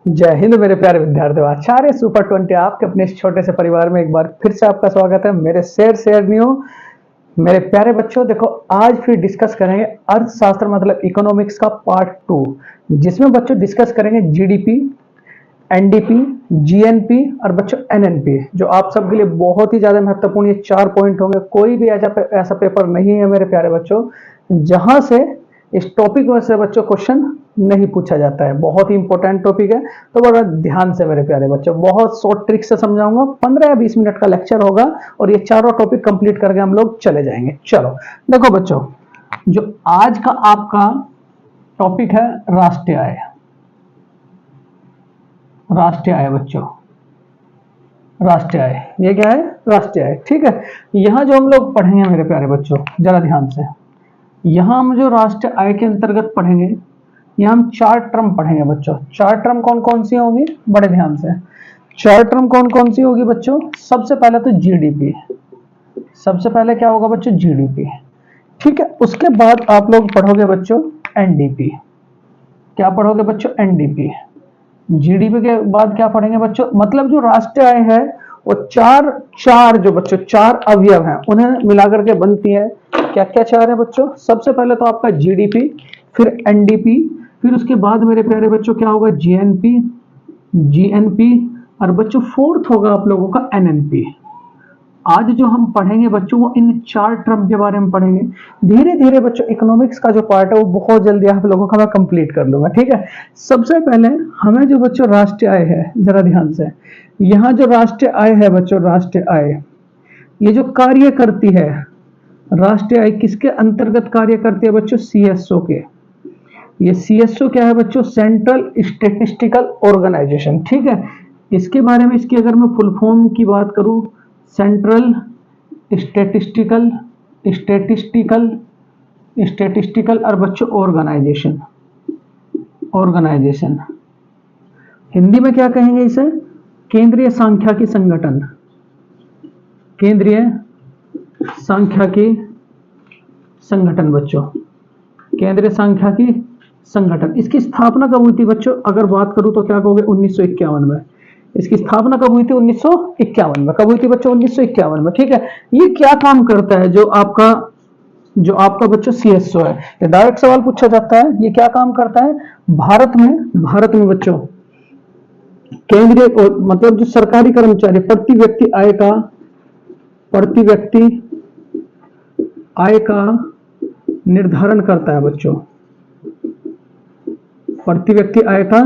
जय हिंद मेरे प्यारे विद्यार्थियों। आचार्य सुपर 20 आपके अपने इस छोटे से परिवार में एक बार फिर से आपका स्वागत है। मेरे शेयरनियों, मेरे प्यारे बच्चों, देखो आज फिर डिस्कस करेंगे अर्थशास्त्र मतलब इकोनॉमिक्स का पार्ट 2, जिसमें बच्चों डिस्कस करेंगे जीडीपी, एनडीपी, जीएनपी और बच्चों एनएनपी, जो आप सबके लिए बहुत ही ज्यादा महत्वपूर्ण ये 4 पॉइंट होंगे। कोई भी ऐसा पेपर नहीं है मेरे प्यारे बच्चों जहां से इस टॉपिक में से बच्चों क्वेश्चन नहीं पूछा जाता है। बहुत ही इंपॉर्टेंट टॉपिक है, तो बड़ा ध्यान से मेरे प्यारे बच्चों, बहुत शॉर्ट ट्रिक से समझाऊंगा। 15 या 20 मिनट का लेक्चर होगा और ये चारों टॉपिक कंप्लीट करके हम लोग चले जाएंगे। चलो देखो बच्चों, जो आज का आपका टॉपिक है राष्ट्रीय आय। राष्ट्रीय आय बच्चों, राष्ट्रीय आय, ये क्या है? राष्ट्रीय आय। ठीक है, यहां जो हम लोग पढ़ेंगे मेरे प्यारे बच्चों, जरा ध्यान से, यहां हम जो राष्ट्रीय आय के अंतर्गत पढ़ेंगे, यहां हम 4 टर्म पढ़ेंगे बच्चों। 4 टर्म कौन कौन सी होंगी? बड़े ध्यान से, 4 टर्म कौन कौन सी होगी बच्चों? सबसे पहले तो जीडीपी। सबसे पहले क्या होगा बच्चों? जीडीपी। ठीक है, उसके बाद आप लोग पढ़ोगे बच्चों एनडीपी। क्या पढ़ोगे बच्चों? एनडीपी। जीडीपी के बाद क्या पढ़ेंगे बच्चों? मतलब जो राष्ट्रीय आय है वो चार चार जो बच्चों 4 अवयव हैं उन्हें मिलाकर के बनती है। क्या क्या 4 है बच्चों? सबसे पहले तो आपका जीडीपी, फिर एनडीपी, फिर उसके बाद मेरे प्यारे बच्चों क्या होगा? जीएनपी, जीएनपी, और बच्चों फोर्थ होगा आप लोगों का एनएनपी। आज जो हम पढ़ेंगे बच्चों वो इन 4 टर्म के बारे में पढ़ेंगे। धीरे धीरे बच्चों इकोनॉमिक्स का जो पार्ट है वो बहुत जल्दी आप लोगों का मैं कंप्लीट कर लूंगा। ठीक है, सबसे पहले हमें जो बच्चों राष्ट्रीय आय है, जरा ध्यान से, यहाँ जो राष्ट्रीय आय है बच्चों, राष्ट्रीय आय ये जो कार्य करती है, राष्ट्रीय आय किसके अंतर्गत कार्य करती है बच्चों? सीएसओ के। ये सीएसओ क्या है बच्चों? Central statistical organisation. ठीक है, इसके बारे में, इसकी अगर मैं फुल फॉर्म की बात करूं, सेंट्रल स्टेटिस्टिकल स्टेटिस्टिकल स्टेटिस्टिकल और बच्चों ऑर्गेनाइजेशन। ऑर्गेनाइजेशन हिंदी में क्या कहेंगे इसे? केंद्रीय सांख्यिकी संगठन। केंद्रीय सांख्यिकी संगठन बच्चों, केंद्रीय सांख्यिकी संगठन। इसकी स्थापना कब हुई थी बच्चों? अगर बात करूं तो क्या कहोगे? 1951 में। इसकी स्थापना कब हुई थी? 1951 में। कब हुई थी बच्चों? 1951 में। ठीक है, ये क्या काम करता है? जो आपका बच्चों सीएसओ है, ये डायरेक्ट सवाल पूछा जाता है, ये क्या काम करता है? भारत में बच्चों केंद्रीय मतलब जो सरकारी कर्मचारी प्रति व्यक्ति आय का निर्धारण करता है बच्चों। प्रति व्यक्ति आय का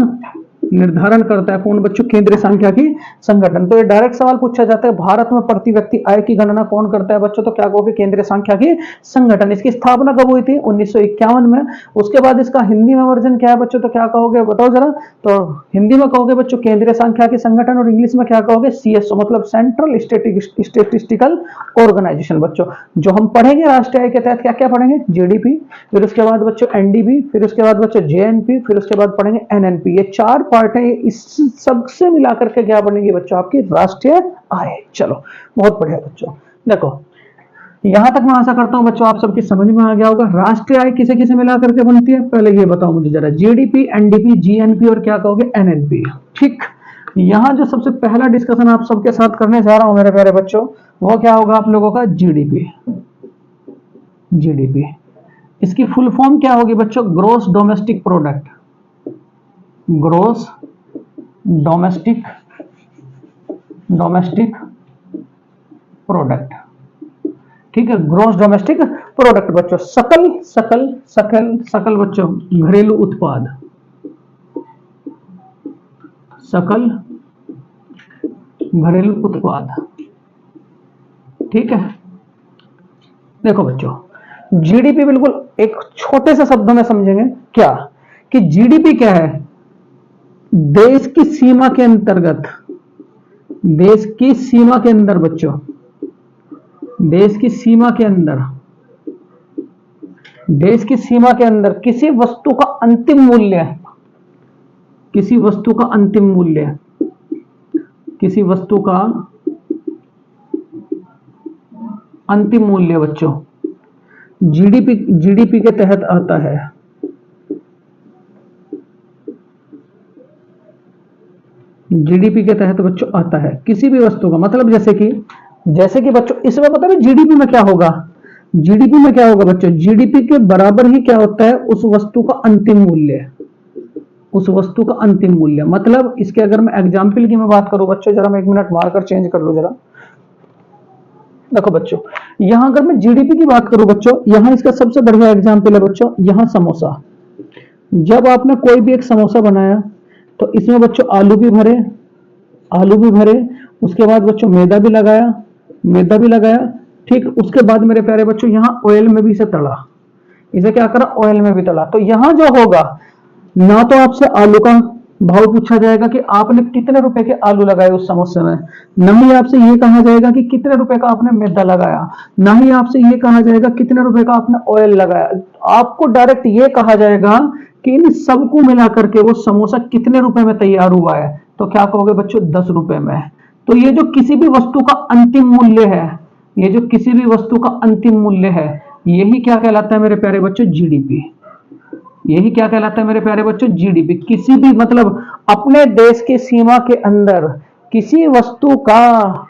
निर्धारण करता है कौन बच्चों? केंद्रीय सांख्यिकी संगठन। तो ये डायरेक्ट सवाल पूछा जाता है, भारत में प्रति व्यक्ति आय की गणना कौन करता है बच्चों? तो क्या कहोगे? केंद्रीय सांख्यिकी संगठन। इसकी स्थापना कब हुई थी? 1951 में। उसके बाद इसका हिंदी में वर्जन क्या है बच्चों? तो क्या कहोगे बताओ जरा? तो हिंदी में कहोगे बच्चों केंद्रीय सांख्यिकी संगठन, और इंग्लिश में क्या कहोगे? सीएसओ मतलब सेंट्रल स्टेटिस्टिकल ऑर्गेनाइजेशन। बच्चों जो हम पढ़ेंगे राष्ट्रीय आय के तहत क्या क्या पढ़ेंगे? जीडीपी, फिर उसके बाद बच्चों एनडीपी, फिर उसके बाद बच्चों जेएनपी, फिर उसके बाद पढ़ेंगे एनएनपी। ये 4 पार्ट है, इस सबसे मिलाकर के क्या बनेगी बच्चों? आपकी राष्ट्रीय आय। चलो बहुत बढ़िया बच्चों, देखो यहां तक मैं आशा करता हूं बच्चों आप सबकी समझ में आ गया होगा। राष्ट्रीय आय किसे किसे मिलाकर के बनती है? पहले ये बताओ मुझे जरा। जीडीपी, एनडीपी, जीएनपी और क्या कहोगे? एनएनपी। ठीक, यहां जो सबसे पहला डिस्कशन आप सबके साथ करने जा रहा हूं मेरे प्यारे बच्चों, वो क्या होगा आप लोगों का? जीडीपी। जीडीपी, इसकी फुल फॉर्म क्या होगी बच्चों? Gross domestic product. Gross domestic product. ठीक है, ग्रोस डोमेस्टिक प्रोडक्ट बच्चों, सकल सकल सकल सकल बच्चों घरेलू उत्पाद। सकल घरेलू उत्पाद। ठीक है, देखो बच्चों जीडीपी बिल्कुल एक छोटे से शब्दों में समझेंगे क्या कि जीडीपी क्या है? देश की सीमा के अंतर्गत, देश की सीमा के अंदर बच्चों, देश की सीमा के अंदर, देश की सीमा के अंदर किसी वस्तु का अंतिम मूल्य, किसी वस्तु का अंतिम मूल्य, किसी वस्तु का अंतिम मूल्य बच्चों जीडीपी जीडीपी के तहत आता है। जीडीपी के तहत बच्चों आता है किसी भी वस्तु का, मतलब जैसे कि बच्चों इसमें पता है जीडीपी में क्या होगा, जीडीपी में क्या होगा बच्चों, जीडीपी के बराबर ही क्या होता है उस वस्तु का अंतिम मूल्य, उस वस्तु का अंतिम मूल्य। मतलब इसके अगर मैं एग्जाम्पल की मैं बात करूं बच्चों, जरा मैं 1 मिनट मारकर चेंज कर लूं जरा। देखो बच्चों, यहां अगर मैं जीडीपी की बात करूं बच्चों, यहां इसका सबसे बढ़िया एग्जाम्पल है बच्चों, यहां समोसा। जब आपने कोई भी एक समोसा बनाया तो इसमें बच्चों आलू भी भरे, आलू भी भरे, उसके बाद बच्चों मैदा भी लगाया, मैदा भी लगाया, ठीक। उसके बाद मेरे प्यारे बच्चों यहां ऑयल में भी इसे तला, इसे क्या करा, ऑयल में भी तला। तो यहां जो होगा, ना तो आपसे आलू का भाव पूछा जाएगा कि आपने कितने रुपए के आलू लगाए उस समोसे में, ना ही आपसे ये कहा जाएगा कि कितने रुपए का आपने मैदा लगाया, ना ही आपसे ये कहा जाएगा कितने रुपए का आपने ऑयल लगाया। आपको डायरेक्ट ये कहा जाएगा कि इन सबको मिलाकर के वो समोसा कितने रुपए में तैयार हुआ है। तो क्या कहोगे बच्चों, 10 रुपए में। तो ये जो किसी भी वस्तु का अंतिम मूल्य है, ये जो किसी भी वस्तु का अंतिम मूल्य है, यही क्या कहलाता है मेरे प्यारे बच्चों, जीडीपी। यही क्या कहलाता है मेरे प्यारे बच्चों, जीडीपी। किसी भी मतलब अपने देश की सीमा के अंदर किसी वस्तु का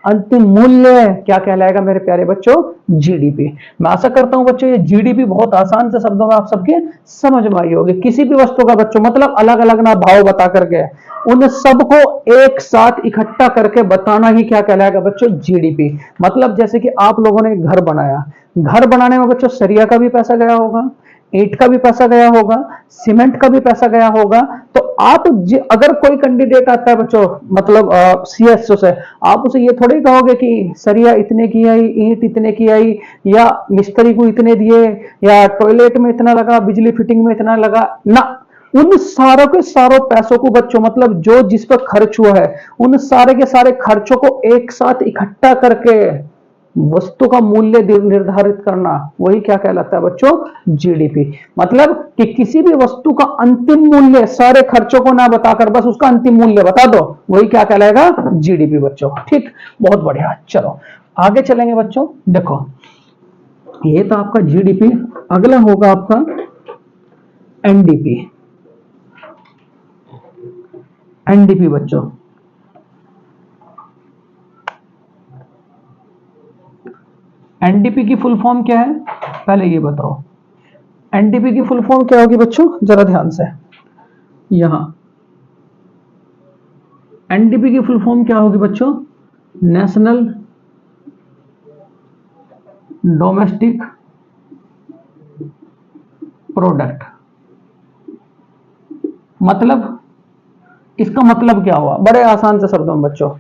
अंतिम मूल्य क्या कहलाएगा मेरे प्यारे बच्चों, जीडीपी। मैं आशा करता हूं बच्चों ये जीडीपी बहुत आसान से शब्दों में आप सबके समझ में आई होगी। किसी भी वस्तु का बच्चों मतलब अलग अलग ना भाव बता करके उन सबको एक साथ इकट्ठा करके बताना ही क्या कहलाएगा बच्चों, जीडीपी। मतलब जैसे कि आप लोगों ने घर बनाया, घर बनाने में बच्चों सरिया का भी पैसा गया होगा, ईंट का भी पैसा गया होगा, सीमेंट का भी पैसा गया होगा। तो आप अगर कोई कैंडिडेट आता है बच्चों मतलब सीएसओ से, आप उसे ये थोड़ी कहोगे कि सरिया इतने की आई, ईंट इतने की आई, या मिस्त्री को इतने दिए, या टॉयलेट में इतना लगा, बिजली फिटिंग में इतना लगा ना। उन सारों के सारों पैसों को बच्चों मतलब जो जिस पर खर्च हुआ है, उन सारे के सारे खर्चों को एक साथ इकट्ठा करके वस्तु का मूल्य निर्धारित करना, वही क्या कहलाता है बच्चों, जीडीपी। मतलब कि किसी भी वस्तु का अंतिम मूल्य सारे खर्चों को ना बताकर बस उसका अंतिम मूल्य बता दो, वही क्या कहलाएगा, जीडीपी बच्चों। ठीक, बहुत बढ़िया। चलो आगे चलेंगे बच्चों। देखो ये तो आपका जीडीपी, अगला होगा आपका एनडीपी। एनडीपी बच्चों, एनडीपी की फुल फॉर्म क्या है, पहले ये बताओ। एनडीपी की फुल फॉर्म क्या होगी बच्चों, जरा ध्यान से। यहां एनडीपी की फुल फॉर्म क्या होगी बच्चों, नेशनल डोमेस्टिक प्रोडक्ट। मतलब इसका मतलब क्या हुआ, बड़े आसान से शब्दों में बच्चों,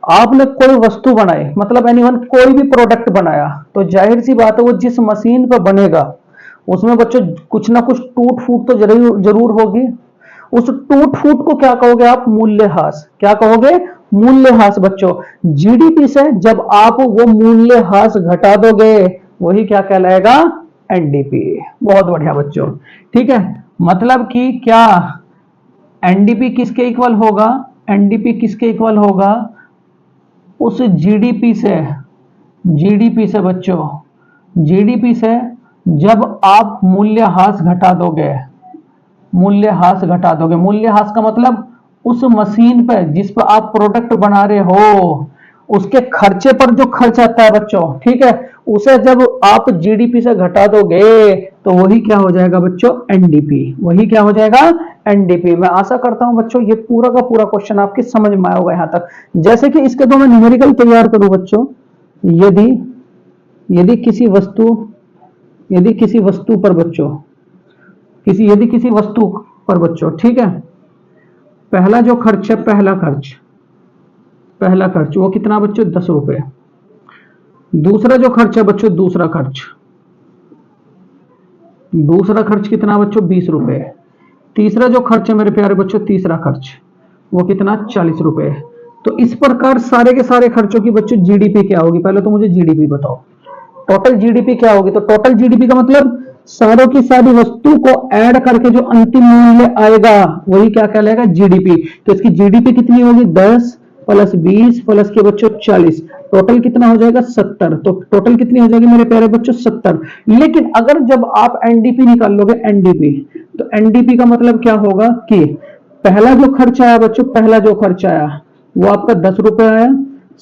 आपने कोई वस्तु बनाई, मतलब एनीवन कोई भी प्रोडक्ट बनाया, तो जाहिर सी बात है वो जिस मशीन पर बनेगा उसमें बच्चों कुछ ना कुछ टूट फूट तो जरूर जरूर होगी। उस टूट फूट को क्या कहोगे आप, मूल्यह्रास। क्या कहोगे, मूल्यह्रास बच्चों। जीडीपी से जब आप वो मूल्यह्रास घटा दोगे, वही क्या कहलाएगा, एनडीपी। बहुत बढ़िया बच्चों, ठीक है। मतलब कि क्या एनडीपी किसके इक्वल होगा, एनडीपी किसके इक्वल होगा, उस जीडीपी से, जीडीपी से बच्चों, जीडीपी से जब आप मूल्यह्रास घटा दोगे, मूल्यह्रास घटा दोगे। मूल्यह्रास का मतलब उस मशीन पर जिस पर आप प्रोडक्ट बना रहे हो उसके खर्चे पर जो खर्च आता है बच्चों, ठीक है, उसे जब आप जीडीपी से घटा दोगे तो वही क्या हो जाएगा बच्चों, एनडीपी। वही क्या हो जाएगा, एनडीपी। मैं आशा करता हूं बच्चों ये पूरा का पूरा क्वेश्चन आपकी समझ में आया होगा यहां तक। जैसे कि इसके दो मैं न्यूमेरिकल तैयार करूं बच्चों, यदि यदि किसी वस्तु यदि किसी वस्तु पर बच्चों, यदि किसी वस्तु पर बच्चों, ठीक है, पहला जो खर्च है, पहला खर्च वो कितना बच्चों, 10 रुपए। दूसरा जो खर्च है बच्चों, दूसरा खर्च कितना बच्चों, 20 रुपए। तीसरा जो खर्च है मेरे प्यारे बच्चों, तीसरा खर्च वो कितना, 40 रुपए। तो इस प्रकार सारे के सारे खर्चों की बच्चों जीडीपी क्या होगी, पहले तो मुझे जीडीपी बताओ, टोटल जीडीपी क्या होगी। तो टोटल जीडीपी का मतलब सारों की सारी वस्तु को ऐड करके जो अंतिम मूल्य आएगा वही क्या कहलाएगा, जीडीपी। तो इसकी जीडीपी कितनी होगी, 10 प्लस 20 प्लस के बच्चों 40, टोटल कितना हो जाएगा, 70। तो टोटल कितनी हो जाएगी मेरे प्यारे बच्चों, 70। लेकिन अगर जब आप एनडीपी निकाल लोगे, एनडीपी, तो एनडीपी का मतलब क्या होगा कि पहला जो खर्चा आया बच्चों, पहला जो खर्चा आया वो आपका 10 रुपए आया।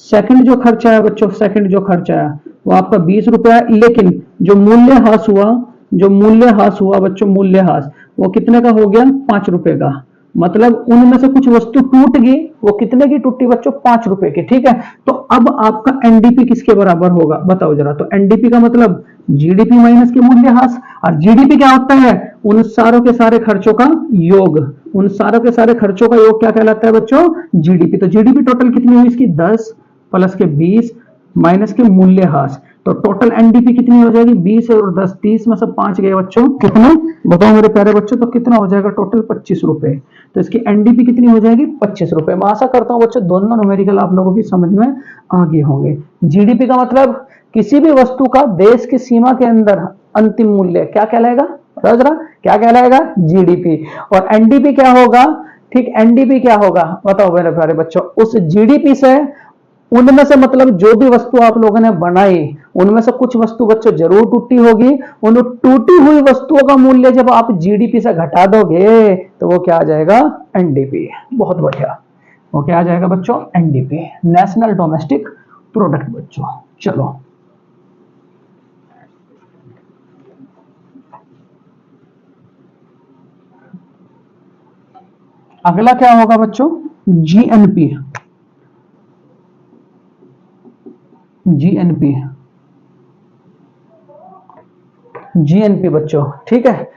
सेकंड जो खर्चा आया बच्चों, सेकंड जो खर्चा आया वो आपका 20 रुपए आया। लेकिन जो मूल्यह्रास हुआ, जो मूल्यह्रास हुआ बच्चों, मूल्यह्रास वो कितने का हो गया? 5 रुपए का। मतलब उनमें से कुछ वस्तु टूट गई, वो कितने की टूटी बच्चों? 5 रुपए की। ठीक है, तो अब आपका एनडीपी किसके बराबर होगा बताओ जरा। तो एनडीपी का मतलब जीडीपी माइनस के मूल्यह्रास। और जीडीपी क्या होता है? उन सारों के सारे खर्चों का योग। उन सारों के सारे खर्चों का योग क्या कहलाता है बच्चों? जीडीपी। तो जीडीपी टोटल कितनी हुई इसकी? 10 प्लस के 20 माइनस के मूल्यह्रास। तो टोटल एनडीपी कितनी हो जाएगी? 20 और 10, 30 में से 5 गए बच्चों, कितना बताओ मेरे प्यारे बच्चों? तो कितना हो जाएगा टोटल? 25 रुपए। तो इसकी एनडीपी कितनी हो जाएगी? 25 रुपए। मैं आशा करता हूं बच्चों दोनों न्यूमेरिकल आप लोगों की समझ में आ गए होंगे। जीडीपी का मतलब किसी भी वस्तु का देश की सीमा के अंदर अंतिम मूल्य क्या कहलाएगा? जरा क्या कहलाएगा? जीडीपी। और एनडीपी क्या होगा? ठीक, एनडीपी क्या होगा बताओ मेरे प्यारे बच्चों? उस जीडीपी से, उनमें से मतलब जो भी वस्तु आप लोगों ने बनाई उनमें से कुछ वस्तु बच्चों जरूर टूटी होगी। उन टूटी हुई वस्तुओं का मूल्य जब आप जीडीपी से घटा दोगे तो वो क्या आ जाएगा? एनडीपी। बहुत बढ़िया, वो क्या आ जाएगा बच्चों? एनडीपी, नेशनल डोमेस्टिक प्रोडक्ट बच्चों। चलो अगला क्या होगा बच्चों? जीएनपी। जीएनपी, जीएनपी बच्चों। ठीक है,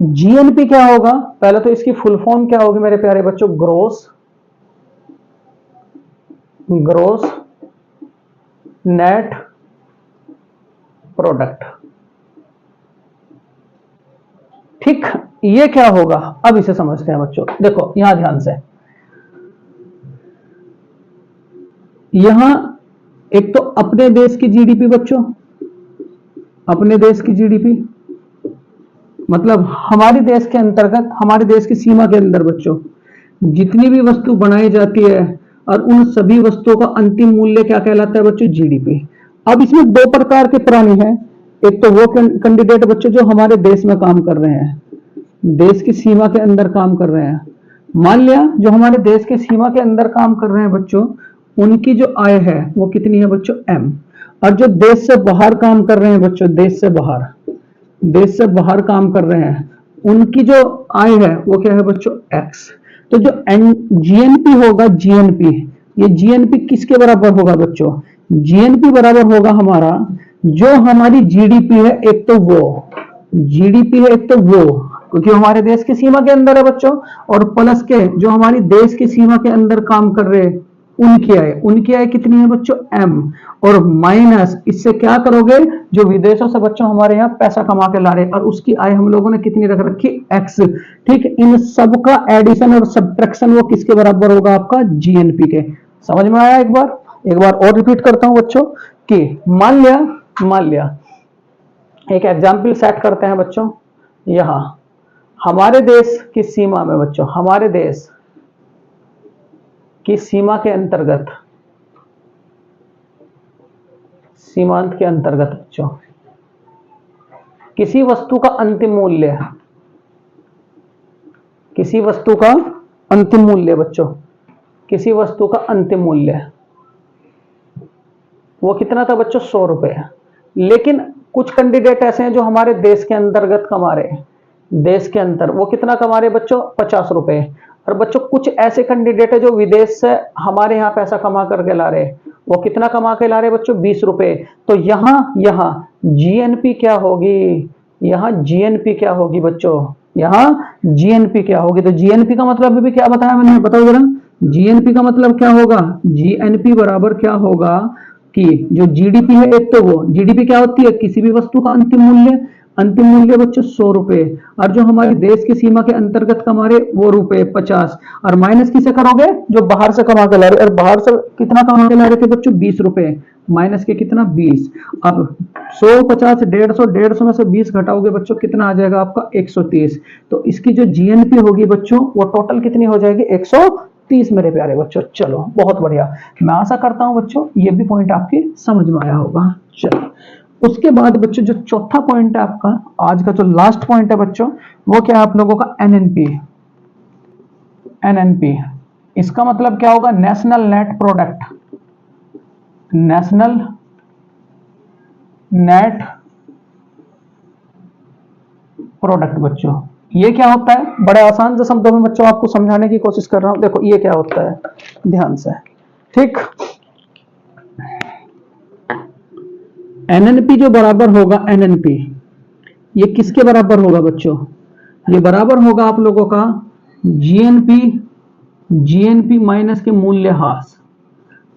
जीएनपी क्या होगा? पहले तो इसकी फुल फॉर्म क्या होगी मेरे प्यारे बच्चों? Gross gross net product. ठीक, ये क्या होगा? अब इसे समझते हैं बच्चों। देखो यहां ध्यान से, यहां एक तो अपने देश की जीडीपी बच्चों, अपने देश की जीडीपी मतलब हमारे देश के अंतर्गत, हमारे देश की सीमा के अंदर बच्चों जितनी भी वस्तु बनाई जाती है और उन सभी वस्तुओं का अंतिम मूल्य क्या कहलाता है बच्चों? जीडीपी। अब इसमें दो प्रकार के प्राणी हैं। एक तो वो कैंडिडेट बच्चों जो हमारे देश में काम कर रहे हैं, देश की सीमा के अंदर काम कर रहे हैं। मान लिया जो हमारे देश की सीमा के अंदर काम कर रहे हैं बच्चों, उनकी जो आय है वो कितनी है बच्चों? एम। और जो देश से बाहर काम कर रहे हैं बच्चों, देश से बाहर, देश से बाहर काम कर रहे हैं, उनकी जो आय है वो क्या है बच्चों? एक्स। तो जो जीएनपी होगा, जीएनपी, ये जीएनपी किसके बराबर होगा बच्चों? जीएनपी बराबर होगा हमारा जो हमारी जीडीपी है, एक तो वो जीडीपी है, एक तो वो, क्योंकि हमारे देश की सीमा के अंदर है बच्चों, और प्लस के जो हमारी देश की सीमा के अंदर काम कर रहे हैं उनकी आय कितनी है बच्चों? एम। और माइनस इससे क्या करोगे? जो विदेशों से बच्चों हमारे यहाँ पैसा कमा के ला रहे हैं और उसकी आय हम लोगों ने कितनी रख रखी? एक्स। ठीक, इन सब का एडिशन और सब्ट्रैक्शन वो किसके बराबर होगा? आपका जीएनपी के। समझ में आया? एक बार और रिपीट करता हूं बच्चों कि मान लिया एक एग्जाम्पल सेट करते हैं बच्चों। यहां हमारे देश की सीमा में बच्चों, हमारे देश की सीमा के अंतर्गत, सीमांत के अंतर्गत बच्चों किसी वस्तु का अंतिम मूल्य, किसी वस्तु का अंतिम मूल्य बच्चों, किसी वस्तु का अंतिम मूल्य वो कितना था बच्चों? 100 रुपए। लेकिन कुछ कैंडिडेट ऐसे हैं जो हमारे देश के अंतर्गत कमा रहे हैं, देश के अंदर वो कितना कमा रहे हैं बच्चों? 50 रुपए। और बच्चों कुछ ऐसे कैंडिडेट है जो विदेश से हमारे यहाँ पैसा कमा करके ला रहे हैं, वो कितना कमा के ला रहे हैं बच्चों? 20 रुपए। तो यहाँ जीएनपी क्या होगी? यहाँ जीएनपी क्या होगी बच्चों? यहाँ जीएनपी क्या होगी? तो जीएनपी का मतलब भी क्या बताया मैंने, बताओ जरा। जीएनपी का मतलब क्या होगा? जीएनपी बराबर क्या होगा कि जो जीडीपी है, एक तो वो जीडीपी क्या होती है? किसी भी वस्तु का अंतिम मूल्य, अंतिम मूल्य बच्चों 100 रुपए। और जो हमारे देश की सीमा के अंतर्गत कमा रहे वो रुपए 50। और माइनस किसे करोगे? जो बाहर से कमा के ला रहे, और बाहर से कितना कमा के ला रहे थे बच्चों? 20 रुपए। माइनस के कितना? 20। अब 100, 50, 150 में से 20 घटाओगे बच्चों, कितना आ जाएगा आपका? 130। तो इसकी जो जीएनपी होगी बच्चों वो टोटल कितनी हो जाएगी? 130 मेरे प्यारे बच्चों। चलो बहुत बढ़िया, मैं आशा करता हूं बच्चों ये भी पॉइंट आपकी समझ में आया होगा। चलो उसके बाद बच्चों जो चौथा पॉइंट है आपका, आज का जो लास्ट पॉइंट है बच्चों, वो क्या है आप लोगों का? एनएनपी। एनएनपी, इसका मतलब क्या होगा? National net product, national net product बच्चों। ये क्या होता है? बड़े आसान से शब्दों में बच्चों आपको समझाने की कोशिश कर रहा हूं। देखो ये क्या होता है, ध्यान से, ठीक। एनएनपी जो बराबर होगा, एनएनपी ये किसके बराबर होगा बच्चों? ये बराबर होगा आप लोगों का जीएनपी, जीएनपी माइनस के मूल्यह्रास।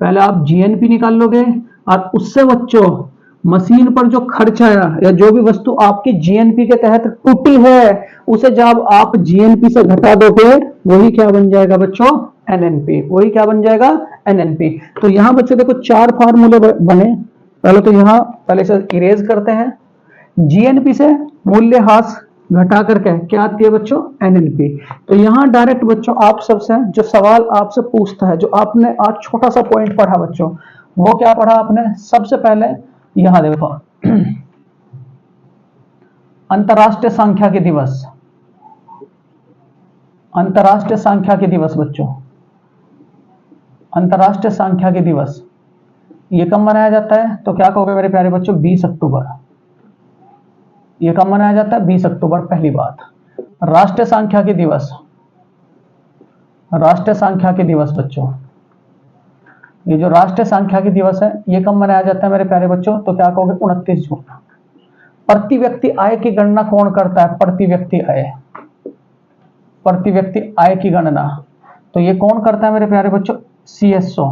पहले आप जीएनपी निकाल लोगे और उससे बच्चों मशीन पर जो खर्च आया या जो भी वस्तु आपकी जीएनपी के तहत टूटी है, उसे जब आप जीएनपी से घटा दोगे, वही क्या बन जाएगा बच्चों? एनएनपी। वही क्या बन जाएगा? एनएनपी। तो यहां बच्चों देखो 4 फार्मूले बने। पहले तो यहां पहले से इरेज करते हैं। जीएनपी से मूल्यह्रास घटा करके क्या आती है बच्चों? एनएनपी। तो यहां डायरेक्ट बच्चों आप सबसे जो सवाल आपसे पूछता है, जो आपने आज छोटा सा पॉइंट पढ़ा बच्चों, वो क्या पढ़ा आपने? सबसे पहले यहां देखो अंतरराष्ट्रीय सांख्यिकी दिवस, अंतरराष्ट्रीय सांख्यिकी दिवस बच्चों, अंतरराष्ट्रीय सांख्यिकी दिवस ये कब मनाया जाता है? तो क्या कहोगे मेरे प्यारे बच्चों? 20 अक्टूबर। ये कब मनाया जाता है? 20 अक्टूबर, पहली बात। राष्ट्रीय सांख्यिकी दिवस, राष्ट्रीय सांख्यिकी दिवस बच्चों, ये जो राष्ट्रीय सांख्यिकी दिवस है ये कब मनाया जाता है मेरे प्यारे बच्चों? तो क्या कहोगे? 29 जून। प्रति व्यक्ति आय की गणना कौन करता है? प्रति व्यक्ति आय, प्रति व्यक्ति आय की गणना तो ये कौन करता है मेरे प्यारे बच्चों? सीएसओ,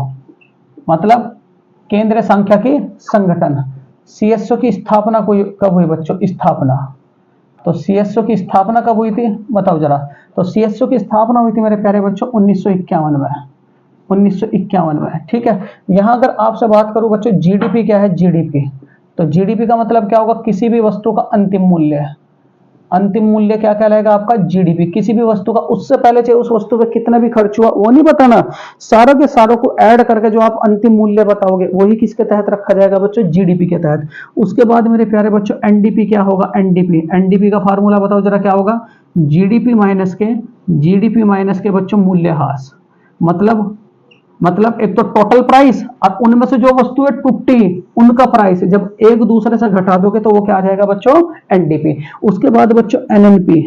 मतलब केंद्रीय सांख्यिकी संगठन। सीएसओ की स्थापना कब हुई बच्चों? स्थापना, तो सीएसओ की स्थापना कब हुई थी बताओ जरा? तो सीएसओ की स्थापना हुई थी मेरे प्यारे बच्चों 1951 में, 1951 में, ठीक है। यहां अगर आपसे बात करूं बच्चों, जीडीपी क्या है? जीडीपी, तो जीडीपी का मतलब क्या होगा? किसी भी वस्तु का अंतिम मूल्य। अंतिम मूल्य क्या कहलाएगा आपका? जीडीपी। किसी भी वस्तु का, उससे पहले चाहे उस वस्तु पे कितना भी खर्च हुआ वो नहीं बताना, सारों के सारों को ऐड करके जो आप अंतिम मूल्य बताओगे वही किसके तहत रखा जाएगा बच्चों? जीडीपी के तहत। उसके बाद मेरे प्यारे बच्चों एनडीपी क्या होगा? एनडीपी, एनडीपी का फार्मूला बताओ जरा क्या होगा? जीडीपी माइनस के, जीडीपी माइनस के बच्चों मूल्यह्रास। मतलब एक तो टोटल प्राइस और उनमें से जो वस्तुएं टूटी उनका प्राइस जब एक दूसरे से घटा दोगे तो वो क्या आ जाएगा बच्चों? एनडीपी। उसके बाद बच्चों एनएनपी,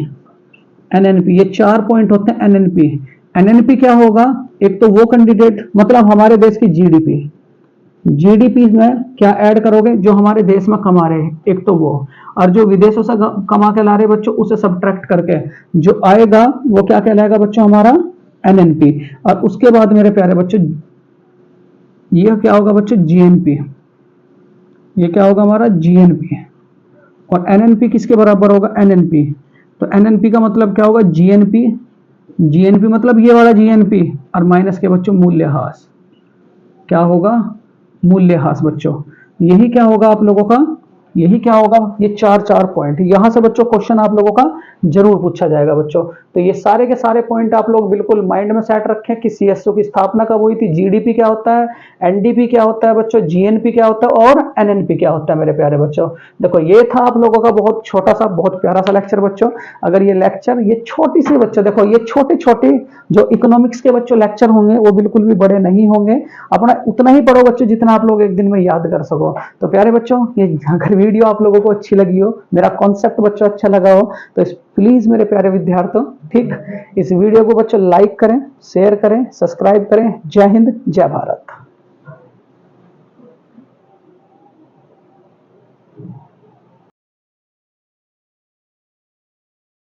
एनएनपी ये 4 पॉइंट होते हैं। एनएनपी, एनएनपी क्या होगा? एक तो वो कैंडिडेट, मतलब हमारे देश की जीडीपी, जीडीपी में क्या ऐड करोगे? जो हमारे देश में कमा रहे हैं एक तो वो, और जो विदेशों से कमा के ला रहे बच्चों उसे सब्ट्रैक्ट करके जो आएगा वो क्या कहलाएगा बच्चों? हमारा एनएनपी। और उसके बाद मेरे प्यारे बच्चों ये क्या होगा बच्चों? जीएनपी। ये क्या होगा हमारा? जीएनपी। और एनएनपी किसके बराबर होगा? एनएनपी। तो एनएनपी का मतलब क्या होगा? जीएनपी, जीएनपी मतलब ये वाला जीएनपी और माइनस के बच्चों मूल्यह्रास। क्या होगा? मूल्यह्रास बच्चों। यही क्या होगा आप लोगों का? यही क्या होगा? ये 4 पॉइंट यहां से बच्चों क्वेश्चन आप लोगों का जरूर पूछा जाएगा बच्चों। तो ये सारे के सारे पॉइंट आप लोग बिल्कुल माइंड में सेट रखें कि सीएसओ की स्थापना कब हुई थी, जीडीपी क्या होता है, एनडीपी क्या होता है बच्चों, जीएनपी क्या होता है और एनएनपी क्या होता है मेरे प्यारे बच्चों। देखो ये था आप लोगों का बहुत छोटा सा बहुत प्यारा सा लेक्चर बच्चों। अगर ये लेक्चर ये छोटी सी बच्चों, देखो ये छोटे छोटे जो इकोनॉमिक्स के बच्चों लेक्चर होंगे वो बिल्कुल भी बड़े नहीं होंगे। अपना उतना ही पढ़ो बच्चों जितना आप लोग एक दिन में याद कर सको। तो प्यारे बच्चों ये अगर वीडियो आप लोगों को अच्छी लगी हो, मेरा कॉन्सेप्ट बच्चों अच्छा लगा हो, तो प्लीज मेरे प्यारे विद्यार्थियों ठीक इस वीडियो को बच्चों लाइक करें, शेयर करें, सब्सक्राइब करें। जय हिंद, जय भारत।